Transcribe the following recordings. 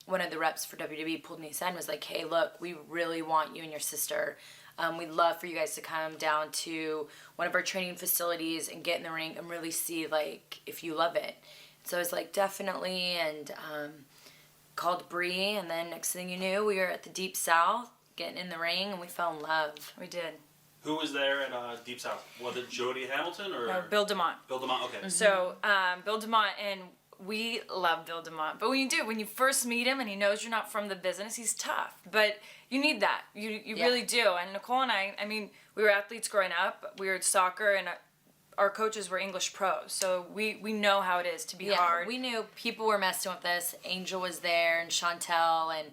one of the reps for WWE pulled me aside and was like, hey, look, we really want you and your sister. We'd love for you guys to come down to one of our training facilities and get in the ring and really see, like, if you love it. So I was like, definitely, and called Bree, and then next thing you knew, we were at the Deep South, getting in the ring, and we fell in love. We did. Who was there at Deep South? Was it Jody Hamilton or? No, Bill DeMont. Bill DeMont, okay. Mm-hmm. So Bill DeMont, and we love Bill DeMont. But when you first meet him and he knows you're not from the business, he's tough. But you need that. You really do. And Nicole and I mean, we were athletes growing up. We were at soccer, and our coaches were English pros. So we know how it is to be hard. We knew people were messing with us. Angel was there, and Chantel, and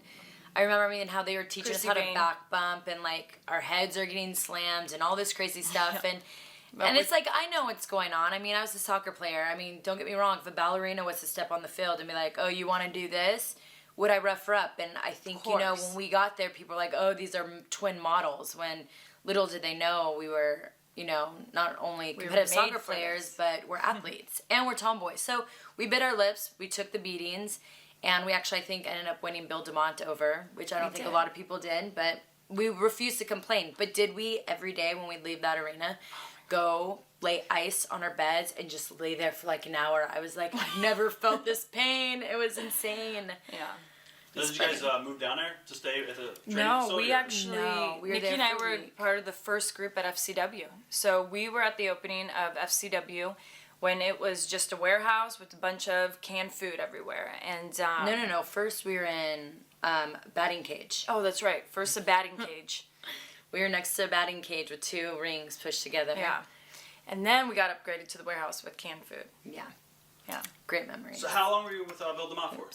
I remember how they were teaching us how to back bump, and like our heads are getting slammed and all this crazy stuff. And it's like, I know what's going on. I mean, I was a soccer player. I mean, don't get me wrong. If a ballerina was to step on the field and be like, oh, you want to do this? Would I rough her up? And I think, when we got there, people were like, oh, these are twin models. When little did they know we were, not only competitive soccer players, but we're athletes. And we're tomboys. So we bit our lips. We took the beatings. And we actually, I think, ended up winning Bill DeMont over, which I don't think a lot of people did. But we refused to complain. But did we, every day when we'd leave that arena, go lay ice on our beds and just lay there for like an hour? I was like, I've never felt this pain. It was insane. Yeah. Did you guys move down there to stay at the training facility? We actually, we were Nikki and I were part of the first group at FCW. So we were at the opening of FCW when it was just a warehouse with a bunch of canned food everywhere. And No. First we were in batting cage. Oh, that's right. First a batting cage. We were next to a batting cage with two rings pushed together. Yeah. And then we got upgraded to the warehouse with canned food. Yeah. Yeah. Great memories. So how long were you with Bill DeMont for?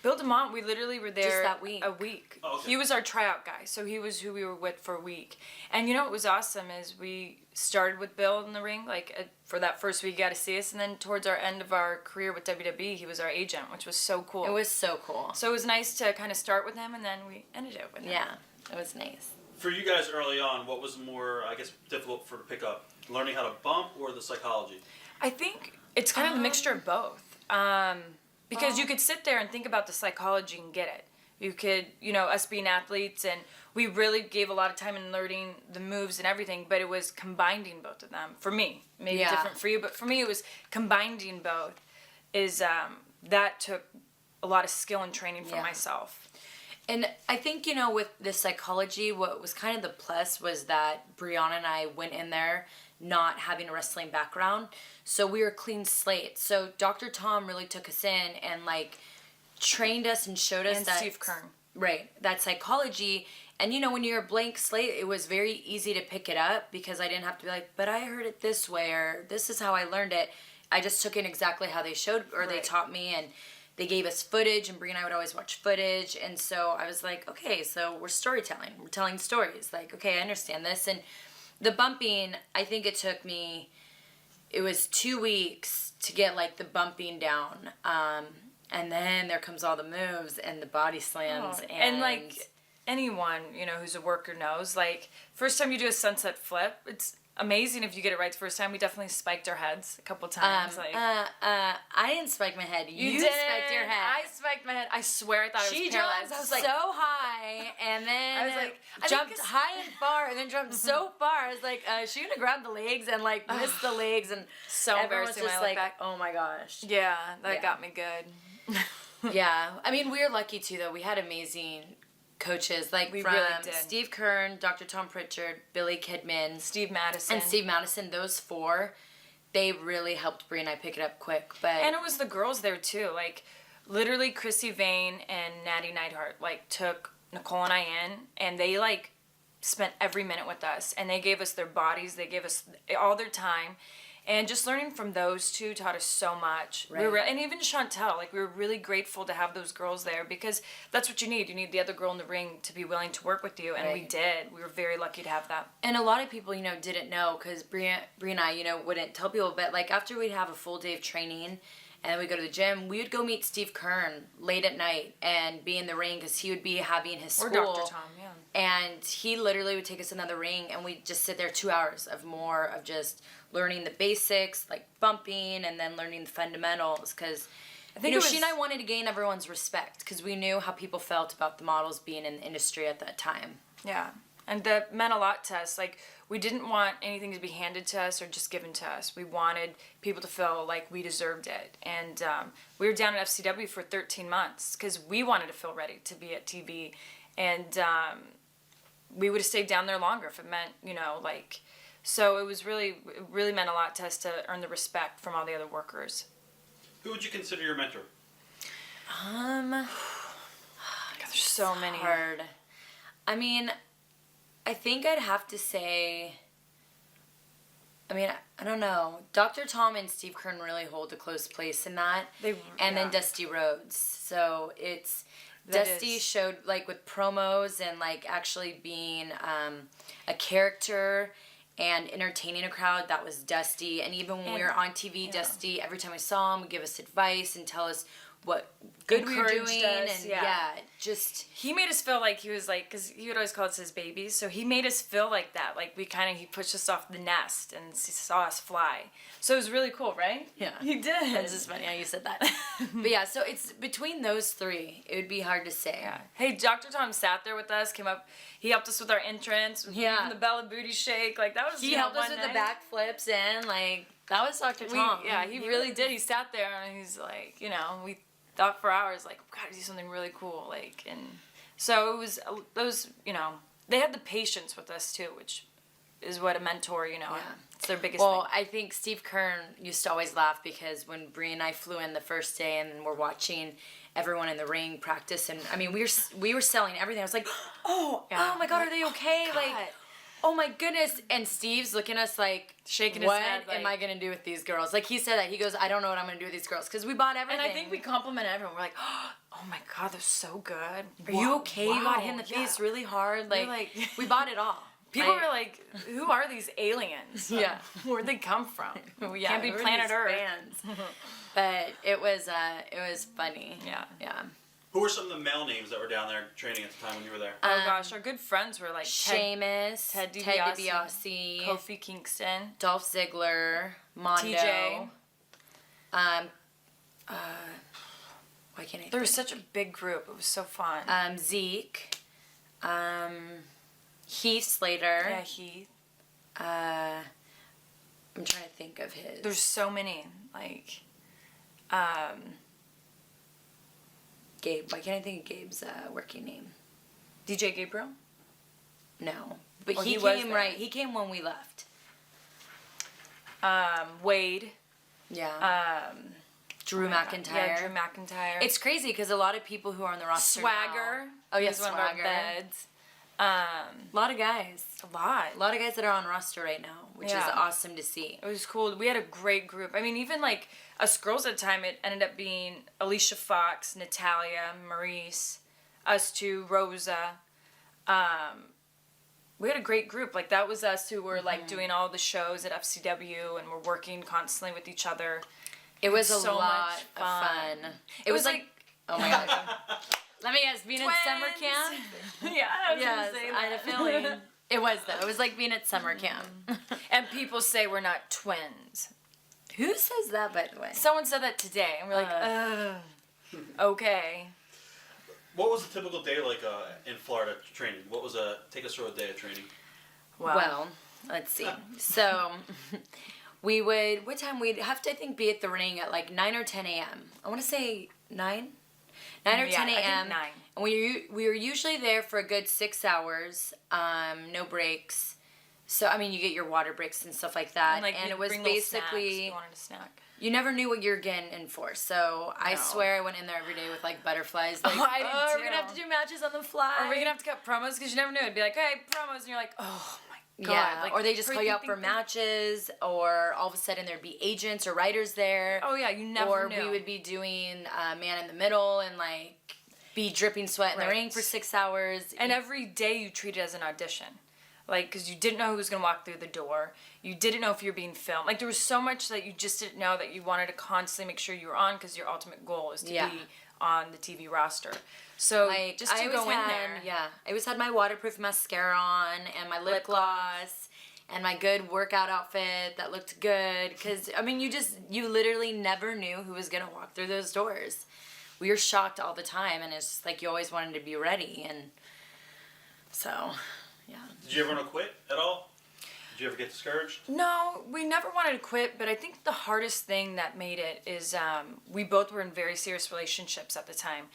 Bill DeMont, we literally were there just that week. A week. Oh, okay. He was our tryout guy, so he was who we were with for a week. And what was awesome is we started with Bill in the ring, for that first week he got to see us, and then towards our end of our career with WWE, he was our agent, which was so cool. It was so cool. So it was nice to kind of start with him, and then we ended it with him. Yeah, it was nice. For you guys early on, what was more, I guess, difficult to pick up? Learning how to bump or the psychology? I think it's kind of a mixture of both. Because you could sit there and think about the psychology and get it. You could, us being athletes, and we really gave a lot of time in learning the moves and everything, but it was combining both of them. For me, maybe different for you, but for me it was combining both. That took a lot of skill and training for myself. And I think, with the psychology, what was kind of the plus was that Brianna and I went in there not having a wrestling background. So we were a clean slate. So Dr. Tom really took us in and, trained us and showed us that... Steve Kern. Right. That psychology. And, when you're a blank slate, it was very easy to pick it up because I didn't have to be like, but I heard it this way, or this is how I learned it. I just took in exactly how they showed, or they taught me, and they gave us footage, and Brie and I would always watch footage. And so I was like, okay, so we're storytelling. We're telling stories. Okay, I understand this. And the bumping, I think it took me, it was 2 weeks to get, the bumping down. And then there comes all the moves and the body slams. Oh, and anyone, who's a worker knows, first time you do a sunset flip, it's amazing if you get it right the first time. We definitely spiked our heads a couple times. I didn't spike my head. You did. Spiked your head. I spiked my head. I swear I thought I was paralyzed. I was so high, and then I was jumped high and far, and then jumped so far. I was like, she gonna grab the legs and missed the legs, and so embarrassing. Just back. Oh my gosh. Yeah, that got me good. Yeah, I mean, we were lucky too, though. We had amazing coaches, we from really did. Steve Kern, Dr. Tom Pritchard, Billy Kidman, Steve Madison. Those four, they really helped Brie and I pick it up quick. And it was the girls there too. Literally Chrissy Vane and Natty Neidhart took Nicole and I in, and they spent every minute with us, and they gave us their bodies, they gave us all their time. And just learning from those two taught us so much. Right. And even Chantel, we were really grateful to have those girls there because that's what you need. You need the other girl in the ring to be willing to work with you, and we did. We were very lucky to have that. And a lot of people, didn't know because Brie and I, wouldn't tell people, but after we'd have a full day of training and then we'd go to the gym, we would go meet Steve Kern late at night and be in the ring because he would be having his school. Or Dr. Tom, yeah. And he literally would take us into the ring, and we'd just sit there 2 hours of more of just learning the basics, bumping, and then learning the fundamentals. Because I think she and I wanted to gain everyone's respect because we knew how people felt about the models being in the industry at that time. Yeah. And that meant a lot to us. Like, we didn't want anything to be handed to us or just given to us. We wanted people to feel like we deserved it. And we were down at FCW for 13 months because we wanted to feel ready to be at TV. And we would have stayed down there longer if it meant, so it really meant a lot to us to earn the respect from all the other workers. Who would you consider your mentor? God, there's so many. Hard. I mean, I think I'd have to say, I don't know. Dr. Tom and Steve Kern really hold a close place in that. Then Dusty Rhodes. So it's, Dusty showed, like, with promos and, like, actually being a character and entertaining a crowd, that was Dusty. And even when we were on TV, Dusty, every time we saw him, would give us advice and tell us what good we were doing. Us, just... He made us feel like he was like, because he would always call us his babies, so he made us feel like that. Like, he pushed us off the nest and saw us fly. So it was really cool, right? Yeah. He did. That's just funny how you said that. But yeah, so it's between those three, it would be hard to say. Yeah. Hey, Dr. Tom sat there with us, came up, he helped us with our entrance, even the Bella Booty Shake, like, that was, he helped us with the backflips and, like, that was Dr. Tom. He really did. He sat there and he's like, we thought for hours, like, we gotta do something really cool, like, and so it was those, they had the patience with us too, which is what a mentor, it's their biggest thing. Well, I think Steve Kern used to always laugh because when Bree and I flew in the first day and we're watching everyone in the ring practice, and I mean we were selling everything. I was like, oh my God, are they okay? Like, oh my goodness. And Steve's looking at us like, shaking his head. What am I going to do with these girls? Like, he said that. He goes, I don't know what I'm going to do with these girls. Because we bought everything. And I think we complimented everyone. We're like, oh my God, they're so good. Are you okay? You got hit in the face really hard. Like, we bought it all. People were like, who are these aliens? Yeah. Where'd they come from? Can't be planet Earth. But it was funny. Yeah. Yeah. Who were some of the male names that were down there training at the time when you were there? Oh gosh, our good friends were like Sheamus, Ted DiBiase, Kofi Kingston, Dolph Ziggler, Mondo. TJ. Why can't I think? There was such a big group. It was so fun. Zeke. Heath Slater. Yeah, Heath. I'm trying to think of his. There's so many. Like, Gabe. Why can't I think of Gabe's working name? DJ Gabriel? No. But Well, he came right. He came when we left. Wade. Yeah. Drew McIntyre. Yeah, Drew McIntyre. It's crazy because a lot of people who are on the roster Swagger. now. Oh, yeah, was one of our Swagger. beds. A lot of guys. A lot. A lot of guys that are on roster right now, which is awesome to see. It was cool. We had a great group. I mean, even like us girls at the time, it ended up being Alicia Fox, Natalia, Maurice, us two, Rosa. We had a great group. Like, that was us who were like doing all the shows at FCW and we're working constantly with each other. It was so a lot much of fun. It was like oh my gosh. Let me guess, being Twins. at summer camp? Yeah, I was gonna say that. I had a feeling. It was, though. It was like being at summer camp. And people say we're not twins. Who says that, by the way? Someone said that today, and we're like, okay. What was a typical day like in Florida training? Take us through a day of training? Well, let's see. So, we'd have to, I think, be at the ring at like 9 or 10 a.m. I want to say 9? 9 or 10 a.m. I think 9. And we were usually there for a good 6 hours, no breaks. So, I mean, you get your water breaks and stuff like that. And it was basically, you wanted a snack. You never knew what you were getting in for. So, I swear I went in there every day with like butterflies. Like, I did we're too. going to have to do matches on the fly. Or we're going to have to cut promos because you never knew. It'd be like, hey, promos. And you're like, oh my God. Yeah, like, or they just call you out for matches, or all of a sudden there'd be agents or writers there. Oh, yeah, you never knew. Or we would be doing Man in the Middle and like be dripping sweat in the ring for 6 hours. And every day you treat it as an audition. Like, because you didn't know who was going to walk through the door. You didn't know if you were being filmed. Like, there was so much that you just didn't know that you wanted to constantly make sure you were on because your ultimate goal is to be on the TV roster. So, like, just to go in there. Yeah, I always had my waterproof mascara on and my lip gloss. and my good workout outfit that looked good. Because, I mean, you literally never knew who was going to walk through those doors. We were shocked all the time, and it's just like you always wanted to be ready. And so, yeah. Did you ever want to quit at all? Did you ever get discouraged? No, we never wanted to quit, but I think the hardest thing that made it is we both were in very serious relationships at the time.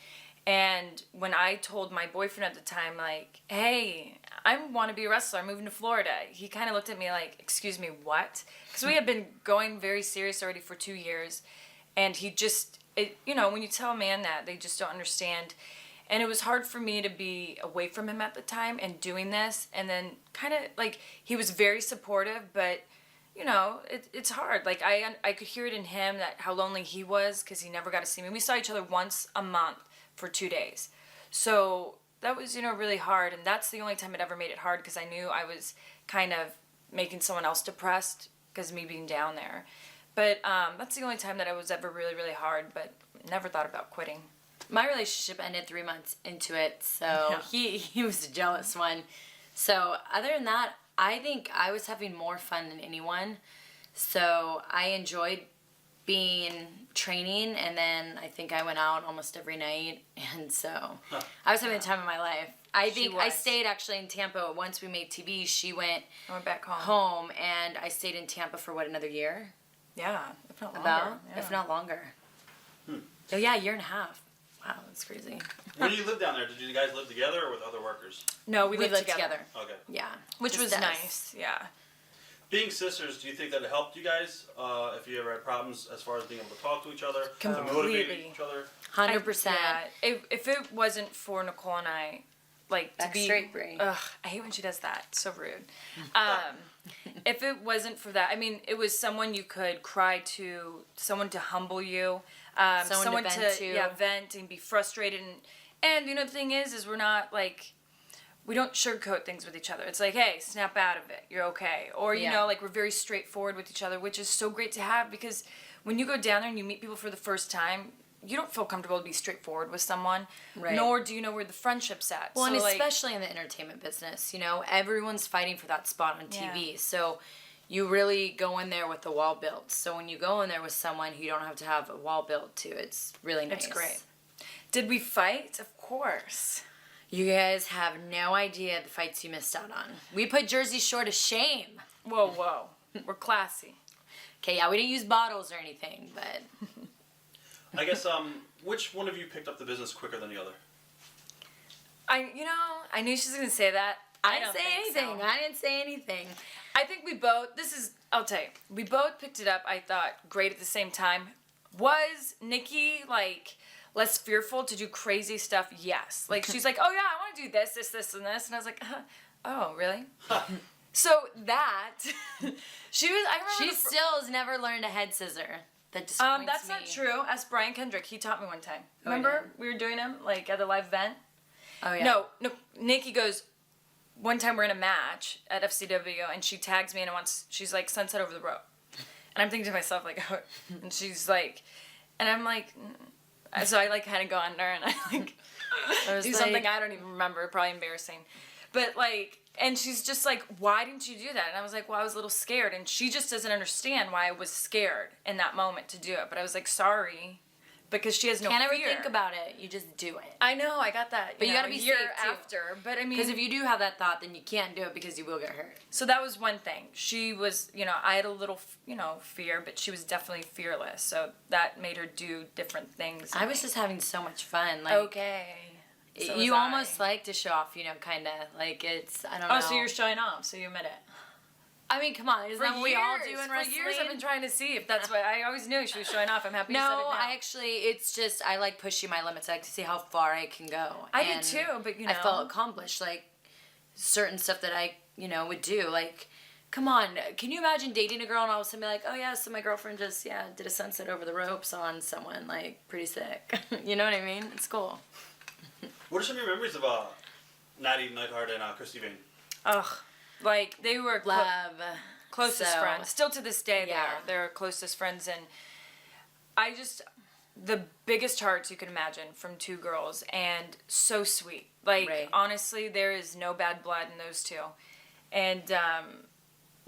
And when I told my boyfriend at the time, like, hey, I want to be a wrestler, I'm moving to Florida, he kind of looked at me like, excuse me, what? Because we had been going very serious already for 2 years. And he just, when you tell a man that, they just don't understand. And it was hard for me to be away from him at the time and doing this. And then kind of, like, he was very supportive, but, it's hard. Like, I could hear it in him that how lonely he was because he never got to see me. We saw each other once a month for 2 days. So that was, really hard. And that's the only time it ever made it hard because I knew I was kind of making someone else depressed because of me being down there. But that's the only time that it was ever really, really hard, but never thought about quitting. My relationship ended 3 months into it, so he was the jealous one. So other than that, I think I was having more fun than anyone. So I enjoyed training, and then I think I went out almost every night, and so I was having the time of my life. I think I stayed actually in Tampa. Once we made TV, she went back home, and I stayed in Tampa for another year? Yeah, if not longer. If not longer. Oh yeah, a year and a half. Wow, that's crazy. When did you live down there? Did you guys live together or with other workers? No, we lived together. Okay. Yeah. Which was nice, yeah. Being sisters, do you think that it helped you guys if you ever had problems as far as being able to talk to each other? Completely. To motivate each other? 100%. If it wasn't for Nicole and I, like, to be... straight brain. Ugh, I hate when she does that. It's so rude. If it wasn't for that, I mean, it was someone you could cry to, someone to humble you, someone to vent to. Vent and be frustrated. And the thing is we're not, like, we don't sugarcoat things with each other. It's like, hey, snap out of it. You're okay. Or, like, we're very straightforward with each other, which is so great to have because when you go down there and you meet people for the first time, you don't feel comfortable to be straightforward with someone, nor do you know where the friendship's at. Well, so, and especially in the entertainment business, everyone's fighting for that spot on TV. So you really go in there with the wall built. So when you go in there with someone who you don't have to have a wall built to, it's really nice. It's great. Did we fight? Of course. You guys have no idea the fights you missed out on. We put Jersey Shore to shame. Whoa. We're classy. Okay, yeah, we didn't use bottles or anything, but... I guess, which one of you picked up the business quicker than the other? I knew she was going to say that. I didn't say anything. I didn't say anything. I think we both, I'll tell you, we both picked it up, I thought, great at the same time. Was Nikki, like, less fearful to do crazy stuff? Yes. Like, she's like, oh yeah, I want to do this, and this. And I was like, oh, really? So that, she still has never learned a head scissor. That disappoints that's me. not true. Ask Brian Kendrick. He taught me one time. Remember? We were doing them, like, at the live event? Oh, yeah. No, Nikki goes, one time we're in a match at FCW, and she tags me, and she's like, sunset over the rope. And I'm thinking to myself, like, oh, and she's like, and I'm like, so I, like, kind of go under, and I, like, do something I don't even remember, probably embarrassing. But, like, and she's just like, why didn't you do that? And I was like, well, I was a little scared. And she just doesn't understand why I was scared in that moment to do it. But I was like, sorry. Because she has no fear. Can't ever think about it. You just do it. I know, I got that. But you gotta be year safe, too. after. But I mean, because if you do have that thought, then you can't do it because you will get hurt. So that was one thing. She was, I had a little, fear, but she was definitely fearless. So that made her do different things. I was just having so much fun. Like, okay. So you almost like to show off, kind of. Like, it's, I don't know. Oh, so you're showing off, so you admit it. I mean, come on, isn't that what we all do in wrestling? For years I've been trying to see if that's what, I always knew she was showing off. I'm happy you said it now. No, I actually, it's just, I like pushing my limits. I like to see how far I can go. I did too, but I felt accomplished, like, certain stuff that I, would do. Like, come on, can you imagine dating a girl and all of a sudden be like, oh yeah, so my girlfriend just, did a sunset over the ropes on someone, like, pretty sick. You know what I mean? It's cool. What are some of your memories of Natty Neidhart and Christy Vane? Ugh, like, they were closest friends. Still to this day, they're closest friends, and the biggest hearts you can imagine from two girls, and so sweet. Like, honestly, there is no bad blood in those two. And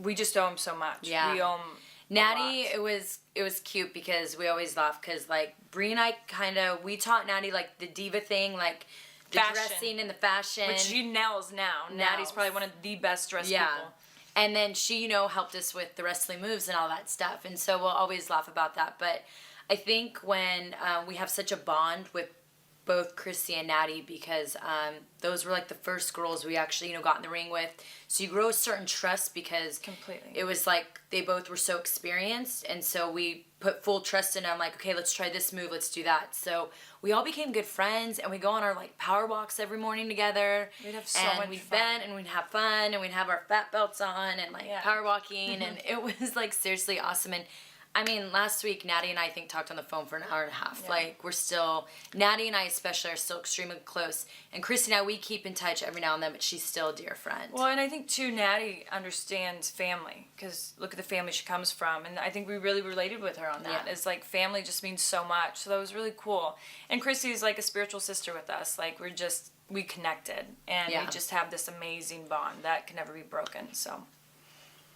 we just owe him so much. Yeah. We owe him Natty, it was cute because we always laugh because like Bree and I we taught Natty like the diva thing, like the Fashion. dressing and the fashion, which she nails now. Natty's probably one of the best dressed people. And then she, helped us with the wrestling moves and all that stuff, and so we'll always laugh about that. But I think when we have such a bond with both Chrissy and Natty, because those were like the first girls we actually got in the ring with, so you grow a certain trust because completely it was like they both were so experienced, and so we put full trust in them, like, okay, let's try this move, let's do that. So we all became good friends, and we go on our like power walks every morning together. We'd have so and much we'd fun. bend and we'd have fun, and we'd have our fat belts on and like power walking, and it was like seriously awesome. And I mean, last week, Natty and I think talked on the phone for an hour and a half. Yeah. Like, we're still, Natty and I especially are still extremely close. And Chrissy and I, we keep in touch every now and then, but she's still a dear friend. Well, and I think, too, Natty understands family, because look at the family she comes from. And I think we really related with her on that. Yeah. It's like family just means so much. So that was really cool. And Chrissy's like a spiritual sister with us. Like, we connected. And we just have this amazing bond that can never be broken. So.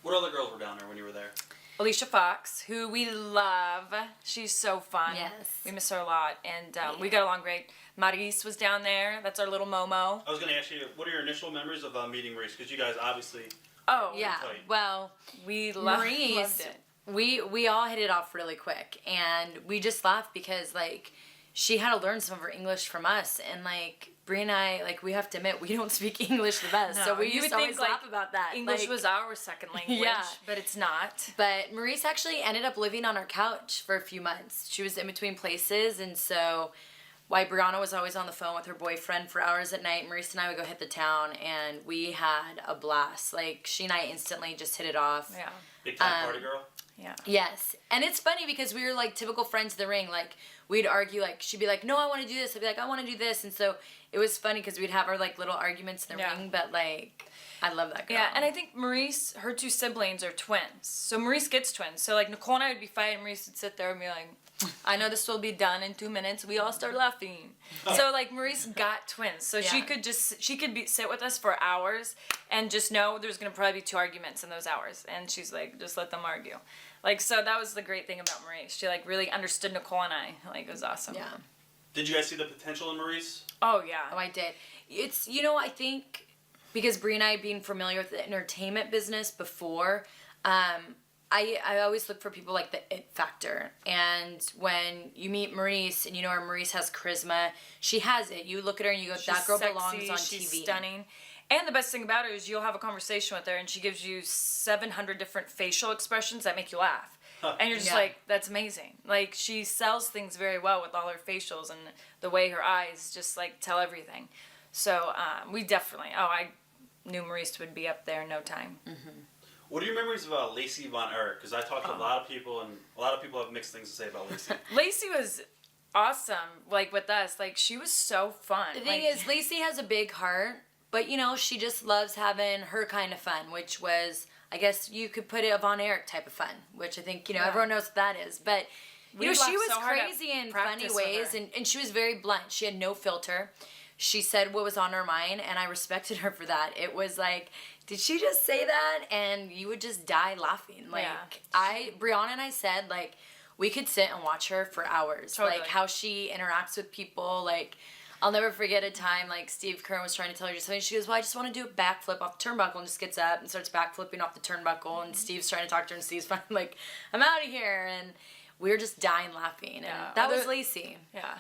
What other girls were down there when you were there? Alicia Fox, who we love. She's so fun. Yes. We miss her a lot. And we got along great. Maris was down there. That's our little Momo. I was going to ask you, what are your initial memories of meeting Maurice? Because you guys obviously... Oh, yeah. tight. Well, we Maurice, loved it. We all hit it off really quick. And we just laughed because, like, she had to learn some of her English from us. And, like, Brie and I, like, we have to admit, we don't speak English the best. No, so we you used would to always think, like, laugh about that. English like, was our second language, Yeah. but it's not. But Maurice actually ended up living on our couch for a few months. She was in between places, and so while Brianna was always on the phone with her boyfriend for hours at night, Maurice and I would go hit the town, and we had a blast. Like, she and I instantly just hit it off. Yeah. Big time party girl? Yeah. Yes. And it's funny because we were like typical friends in the ring. Like, we'd argue, like, she'd be like, no, I want to do this. I'd be like, I want to do this. And so it was funny because we'd have our like little arguments in the ring, but like, I love that girl. Yeah, and I think Maurice, her two siblings are twins. So Maurice gets twins. So like Nicole and I would be fighting, Maurice would sit there and be like, I know this will be done in 2 minutes. We all start laughing. So like Maurice got twins. So she could sit with us for hours and just know there's going to probably be 2 arguments in those hours. And she's like, just let them argue. Like, so that was the great thing about Maurice. She like really understood Nicole and I. Like, it was awesome. Yeah. Did you guys see the potential in Maurice? Oh, yeah. Oh, I did. It's, I think because Brie and I being familiar with the entertainment business before, I always look for people like the it factor. And when you meet Maurice and Maurice has charisma, she has it. You look at her and you go, that girl belongs on she's TV. Stunning. And the best thing about her is you'll have a conversation with her and she gives you 700 different facial expressions that make you laugh. And you're just like, that's amazing. Like, she sells things very well with all her facials and the way her eyes just, like, tell everything. So, we definitely, I knew Maurice would be up there in no time. Mm-hmm. What are your memories of Lacey Von Erich? Because I talked to a lot of people, and a lot of people have mixed things to say about Lacey. Lacey was awesome, like, with us. Like, she was so fun. The thing is, Lacey has a big heart, but, she just loves having her kind of fun, which was... I guess you could put it a Von Erich type of fun, which I think, everyone knows what that is. But, she was so crazy in funny ways, and she was very blunt. She had no filter. She said what was on her mind, and I respected her for that. It was like, did she just say that? And you would just die laughing. Like, Brianna and I said, like, we could sit and watch her for hours. Totally. Like, how she interacts with people, like... I'll never forget a time, like, Steve Kerr was trying to tell her something. She goes, well, I just want to do a backflip off the turnbuckle, and just gets up and starts backflipping off the turnbuckle, and Steve's trying to talk to her, and Steve's finally like, I'm out of here, and we were just dying laughing, and that was Lacey. Yeah.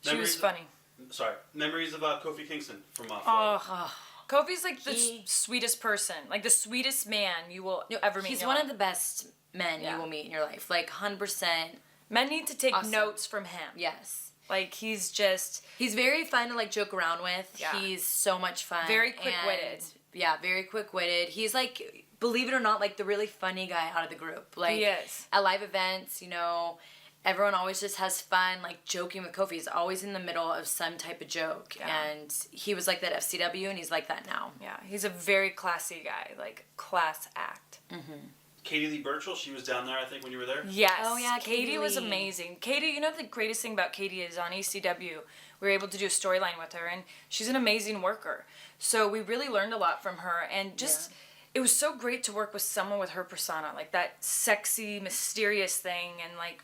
She was funny. Memories of Kofi Kingston from Florida. Oh. Kofi's, like, the sweetest person. Like, the sweetest man you will ever meet. He's one of the best men you will meet in your life. Like, 100%. Men need to take notes from him. Yes. Like, he's very fun to, like, joke around with. Yeah. He's so much fun. Very quick-witted. Yeah, very quick-witted. He's, like, believe it or not, like, the really funny guy out of the group. Like, he is. At live events, everyone always just has fun, like, joking with Kofi. He's always in the middle of some type of joke. Yeah. And he was like that at FCW, and he's like that now. Yeah, he's a very classy guy. Like, class act. Mm-hmm. Katie Lee Burchill, she was down there, I think, when you were there? Yes. Oh, yeah, Katie was amazing. Katie, the greatest thing about Katie is on ECW, we were able to do a storyline with her, and she's an amazing worker. So we really learned a lot from her, and just, it was so great to work with someone with her persona, like that sexy, mysterious thing. And like,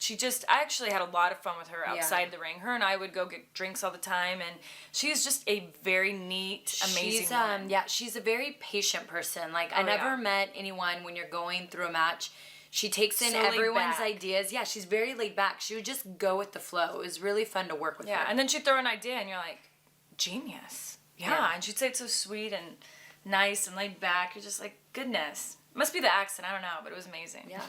I actually had a lot of fun with her outside the ring. Her and I would go get drinks all the time. And she's just a very neat, amazing woman. Yeah, she's a very patient person. Like, I never met anyone when you're going through a match. She takes in everyone's ideas. Yeah, she's very laid back. She would just go with the flow. It was really fun to work with her. Yeah, and then she'd throw an idea and you're like, genius. Yeah, and she'd say it so sweet and nice and laid back. You're just like, goodness. Must be the accent, I don't know, but it was amazing. Yeah.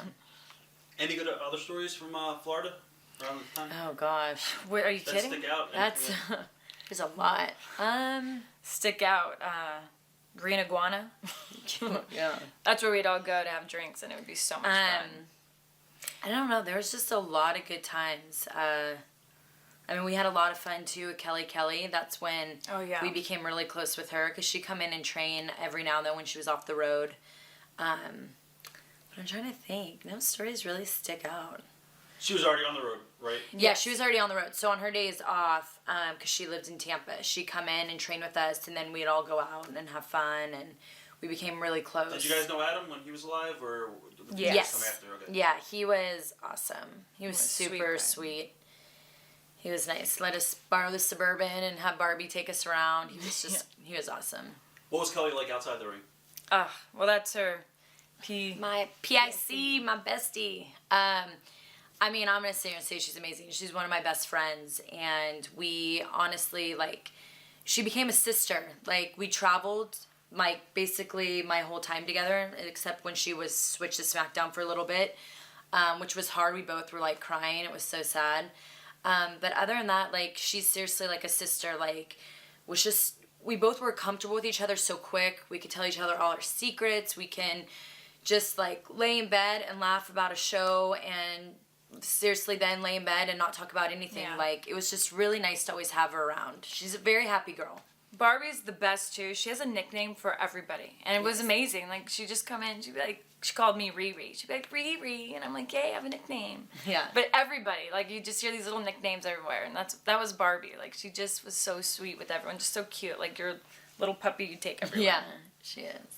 Any good other stories from Florida around the time? Oh, gosh. Wait, are you kidding? Stick out. That's, there's a lot. Stick out. Green Iguana. Yeah. That's where we'd all go to have drinks, and it would be so much fun. I don't know. There was just a lot of good times. I mean, we had a lot of fun, too, with Kelly. That's when we became really close with her, because she'd come in and train every now and then when she was off the road. But I'm trying to think. No stories really stick out. She was already on the road, right? Yeah, she was already on the road. So on her days off, because she lived in Tampa, she'd come in and train with us, and then we'd all go out and have fun, and we became really close. Did you guys know Adam when he was alive, or did you yes. come after? Okay. Yeah, he was awesome. He was super sweet. He was nice. Let us borrow the Suburban and have Barbie take us around. He was just, he was awesome. What was Kelly like outside the ring? Well, that's her my PIC, my bestie. I mean, I'm going to sit here and say she's amazing. She's one of my best friends. And we honestly, like, she became a sister. Like, we traveled, like, basically my whole time together, except when she was switched to SmackDown for a little bit, which was hard. We both were, like, crying. It was so sad. But other than that, like, she's seriously like a sister. Like, was just, we both were comfortable with each other so quick. We could tell each other all our secrets. We can just, like, lay in bed and laugh about a show and seriously then lay in bed and not talk about anything. Yeah. Like, it was just really nice to always have her around. She's a very happy girl. Barbie's the best too. She has a nickname for everybody, and it was amazing. Like, she'd just come in, she'd be like, she called me Riri. She'd be like, Riri, and I'm like, yay, I have a nickname. Yeah. But everybody, like, you just hear these little nicknames everywhere, and that was Barbie. Like, she just was so sweet with everyone, just so cute, like your little puppy you take everywhere. Yeah, she is.